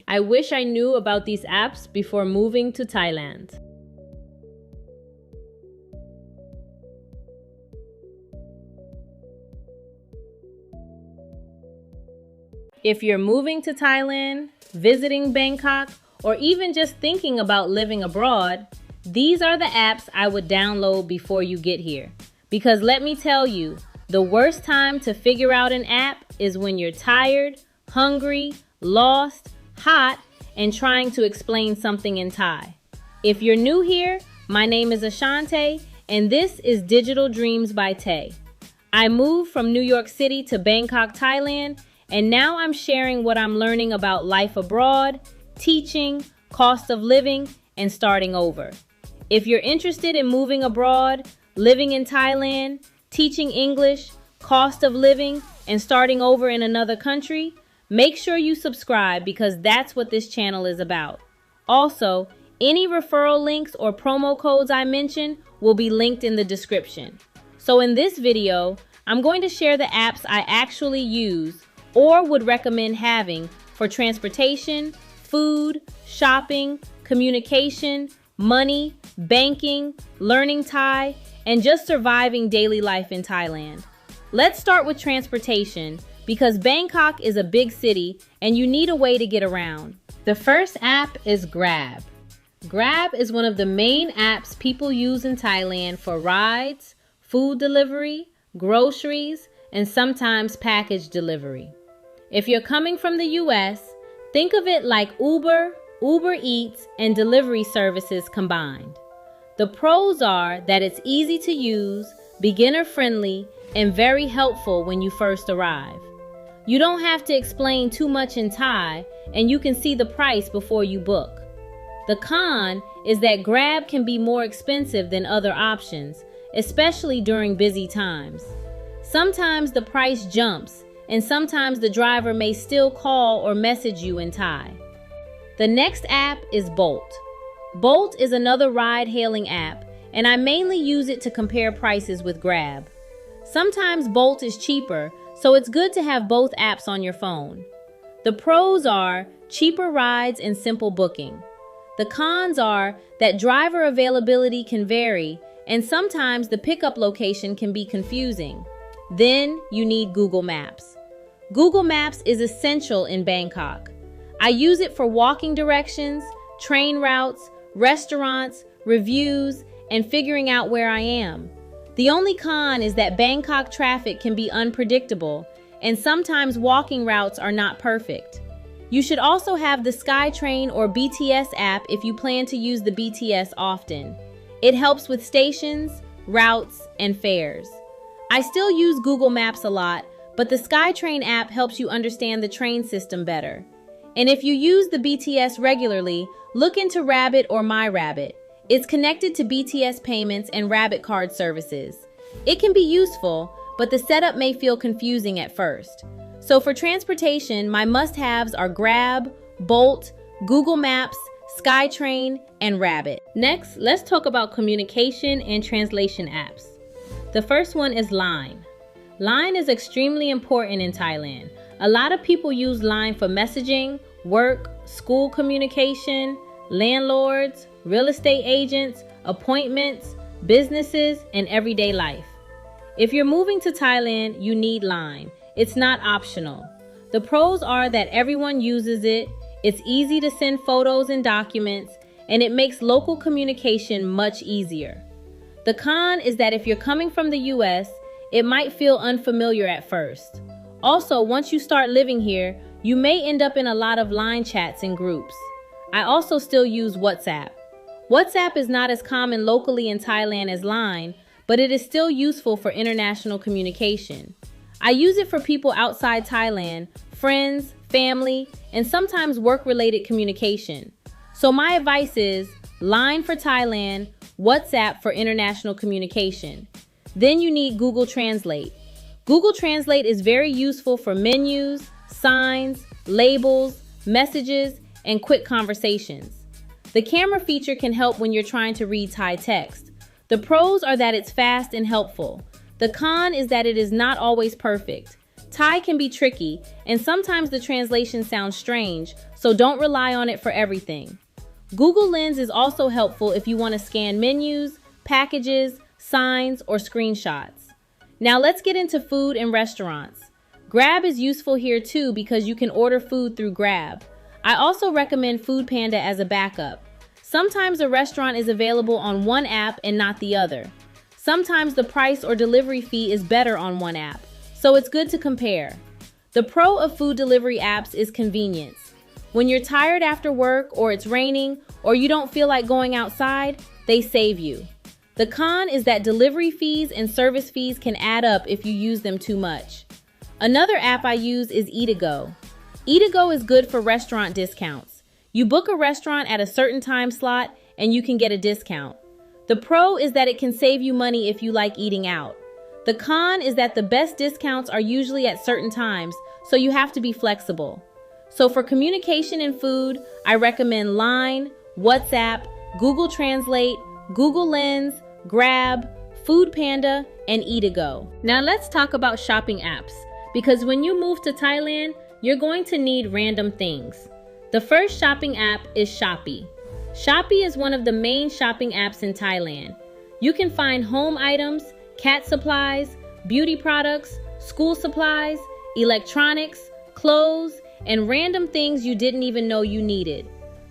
I wish I knew about these apps before moving to Thailand. If you're moving to Thailand, visiting Bangkok, or even just thinking about living abroad, these are the apps I would download before you get here. Because let me tell you, the worst time to figure out an app is when you're tired, hungry, lost, hot, and trying to explain something in Thai. If you're new here, my name is Ashante, and this is Digital Dreams by Tay. I moved from New York City to Bangkok, Thailand, and now I'm sharing what I'm learning about life abroad, teaching, cost of living, and starting over. If you're interested in moving abroad, living in Thailand, teaching English, cost of living, and starting over in another country, make sure you subscribe because that's what this channel is about. Also, any referral links or promo codes I mention will be linked in the description. So in this video, I'm going to share the apps I actually use or would recommend having for transportation, food, shopping, communication, money, banking, learning Thai, and just surviving daily life in Thailand. Let's start with transportation because Bangkok is a big city and you need a way to get around. The first app is Grab. Grab is one of the main apps people use in Thailand for rides, food delivery, groceries, and sometimes package delivery. If you're coming from the US, think of it like Uber, Uber Eats, and delivery services combined. The pros are that it's easy to use, beginner-friendly, and very helpful when you first arrive. You don't have to explain too much in Thai, and you can see the price before you book. The con is that Grab can be more expensive than other options, especially during busy times. Sometimes the price jumps, and sometimes the driver may still call or message you in Thai. The next app is Bolt. Bolt is another ride-hailing app, and I mainly use it to compare prices with Grab. Sometimes Bolt is cheaper, so it's good to have both apps on your phone. The pros are cheaper rides and simple booking. The cons are that driver availability can vary, and sometimes the pickup location can be confusing. Then you need Google Maps. Google Maps is essential in Bangkok. I use it for walking directions, train routes, restaurants, reviews, and figuring out where I am. The only con is that Bangkok traffic can be unpredictable, and sometimes walking routes are not perfect. You should also have the SkyTrain or BTS app if you plan to use the BTS often. It helps with stations, routes, and fares. I still use Google Maps a lot, but the SkyTrain app helps you understand the train system better. And if you use the BTS regularly, look into Rabbit or MyRabbit. It's connected to BTS payments and Rabbit card services. It can be useful, but the setup may feel confusing at first. So for transportation, my must-haves are Grab, Bolt, Google Maps, SkyTrain, and Rabbit. Next, let's talk about communication and translation apps. The first one is Line. Line is extremely important in Thailand. A lot of people use Line for messaging, work, school communication, landlords, real estate agents, appointments, businesses, and everyday life. If you're moving to Thailand, you need Line. It's not optional. The pros are that everyone uses it, it's easy to send photos and documents, and it makes local communication much easier. The con is that if you're coming from the US, it might feel unfamiliar at first. Also, once you start living here, you may end up in a lot of Line chats and groups. I also still use WhatsApp. WhatsApp is not as common locally in Thailand as Line, but it is still useful for international communication. I use it for people outside Thailand, friends, family, and sometimes work-related communication. So my advice is Line for Thailand, WhatsApp for international communication. Then you need Google Translate. Google Translate is very useful for menus, signs, labels, messages, and quick conversations. The camera feature can help when you're trying to read Thai text. The pros are that it's fast and helpful. The con is that it is not always perfect. Thai can be tricky, and sometimes the translation sounds strange, so don't rely on it for everything. Google Lens is also helpful if you want to scan menus, packages, signs, or screenshots. Now let's get into food and restaurants. Grab is useful here too because you can order food through Grab. I also recommend Foodpanda as a backup. Sometimes a restaurant is available on one app and not the other. Sometimes the price or delivery fee is better on one app, so it's good to compare. The pro of food delivery apps is convenience. When you're tired after work or it's raining or you don't feel like going outside, they save you. The con is that delivery fees and service fees can add up if you use them too much. Another app I use is Eatago. Eatago is good for restaurant discounts. You book a restaurant at a certain time slot and you can get a discount. The pro is that it can save you money if you like eating out. The con is that the best discounts are usually at certain times, so you have to be flexible. So for communication and food, I recommend Line, WhatsApp, Google Translate, Google Lens, Grab, Foodpanda, and Eatago. Now let's talk about shopping apps, because when you move to Thailand, you're going to need random things. The first shopping app is Shopee. Shopee is one of the main shopping apps in Thailand. You can find home items, cat supplies, beauty products, school supplies, electronics, clothes, and random things you didn't even know you needed.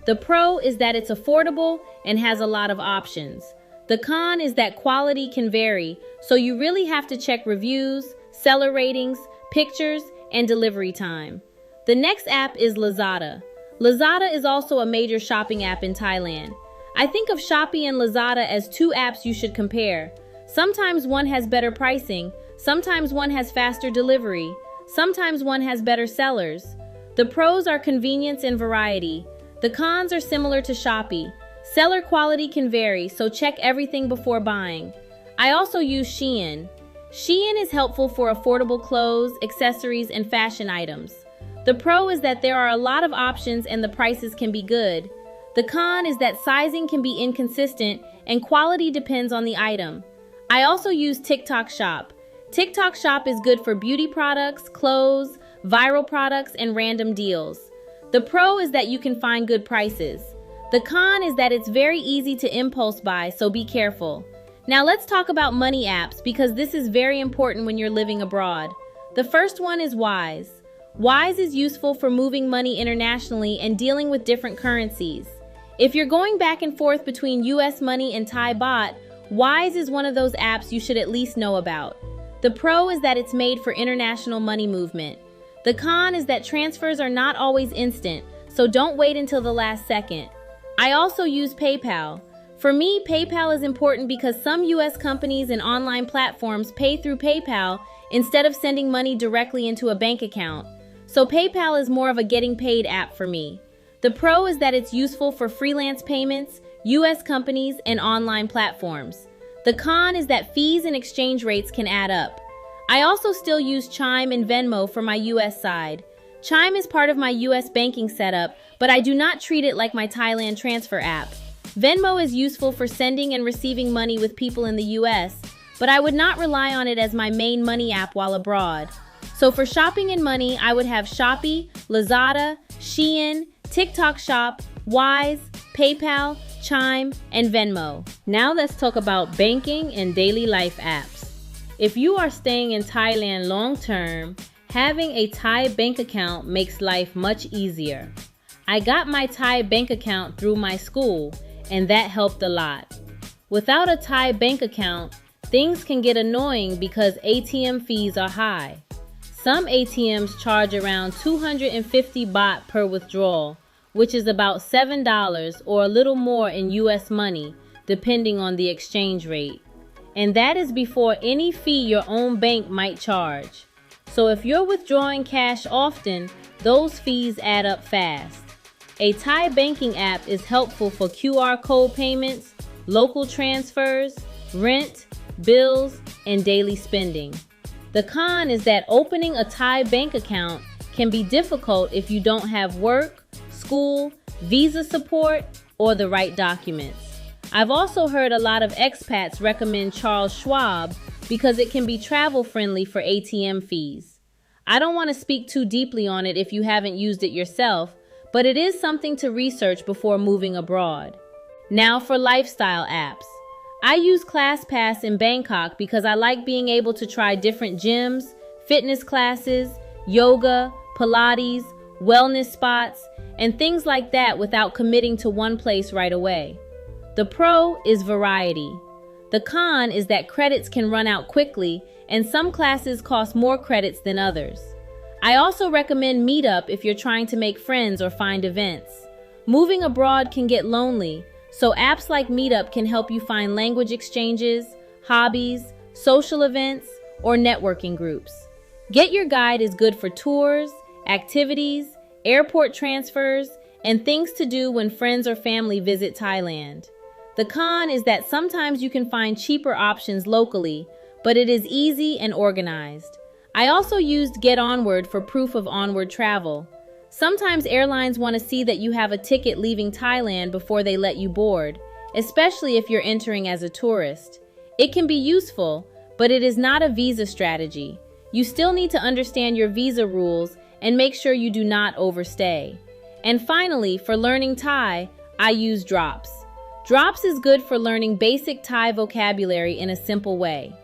The pro is that it's affordable and has a lot of options. The con is that quality can vary, so you really have to check reviews, seller ratings, pictures, and delivery time. The next app is Lazada. Lazada is also a major shopping app in Thailand. I think of Shopee and Lazada as two apps you should compare. Sometimes one has better pricing, sometimes one has faster delivery, sometimes one has better sellers. The pros are convenience and variety. The cons are similar to Shopee. Seller quality can vary, so check everything before buying. I also use Shein. Shein is helpful for affordable clothes, accessories, and fashion items. The pro is that there are a lot of options and the prices can be good. The con is that sizing can be inconsistent and quality depends on the item. I also use TikTok Shop. TikTok Shop is good for beauty products, clothes, viral products, and random deals. The pro is that you can find good prices. The con is that it's very easy to impulse buy, so be careful. Now let's talk about money apps because this is very important when you're living abroad. The first one is Wise. Wise is useful for moving money internationally and dealing with different currencies. If you're going back and forth between US money and Thai baht, Wise is one of those apps you should at least know about. The pro is that it's made for international money movement. The con is that transfers are not always instant, so don't wait until the last second. I also use PayPal. For me, PayPal is important because some US companies and online platforms pay through PayPal instead of sending money directly into a bank account. So PayPal is more of a getting paid app for me. The pro is that it's useful for freelance payments, US companies, and online platforms. The con is that fees and exchange rates can add up. I also still use Chime and Venmo for my US side. Chime is part of my US banking setup, but I do not treat it like my Thailand transfer app. Venmo is useful for sending and receiving money with people in the US, but I would not rely on it as my main money app while abroad. So for shopping and money, I would have Shopee, Lazada, Shein, TikTok Shop, Wise, PayPal, Chime, and Venmo. Now let's talk about banking and daily life apps. If you are staying in Thailand long term, having a Thai bank account makes life much easier. I got my Thai bank account through my school, and that helped a lot. Without a Thai bank account, things can get annoying because ATM fees are high. Some ATMs charge around 250 baht per withdrawal, which is about $7 or a little more in US money, depending on the exchange rate. And that is before any fee your own bank might charge. So if you're withdrawing cash often, those fees add up fast. A Thai banking app is helpful for QR code payments, local transfers, rent, bills, and daily spending. The con is that opening a Thai bank account can be difficult if you don't have work, school, visa support, or the right documents. I've also heard a lot of expats recommend Charles Schwab because it can be travel friendly for ATM fees. I don't want to speak too deeply on it if you haven't used it yourself, but it is something to research before moving abroad. Now for lifestyle apps. I use ClassPass in Bangkok because I like being able to try different gyms, fitness classes, yoga, Pilates, wellness spots, and things like that without committing to one place right away. The pro is variety. The con is that credits can run out quickly, and some classes cost more credits than others. I also recommend Meetup if you're trying to make friends or find events. Moving abroad can get lonely, so apps like Meetup can help you find language exchanges, hobbies, social events, or networking groups. Get Your Guide is good for tours, activities, airport transfers, and things to do when friends or family visit Thailand. The con is that sometimes you can find cheaper options locally, but it is easy and organized. I also used Get Onward for proof of onward travel. Sometimes airlines want to see that you have a ticket leaving Thailand before they let you board, especially if you're entering as a tourist. It can be useful, but it is not a visa strategy. You still need to understand your visa rules and make sure you do not overstay. And finally, for learning Thai, I use Drops. Drops is good for learning basic Thai vocabulary in a simple way.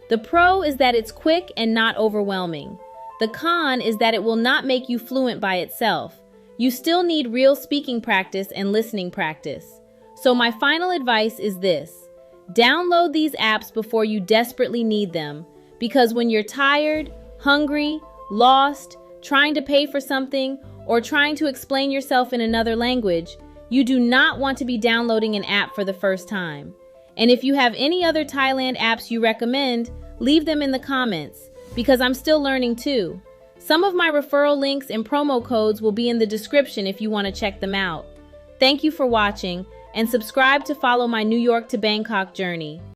The pro is that it's quick and not overwhelming. The con is that it will not make you fluent by itself. You still need real speaking practice and listening practice. So my final advice is this: download these apps before you desperately need them, because when you're tired, hungry, lost, trying to pay for something, or trying to explain yourself in another language, you do not want to be downloading an app for the first time. And if you have any other Thailand apps you recommend, leave them in the comments, because I'm still learning too. Some of my referral links and promo codes will be in the description if you want to check them out. Thank you for watching, and subscribe to follow my New York to Bangkok journey.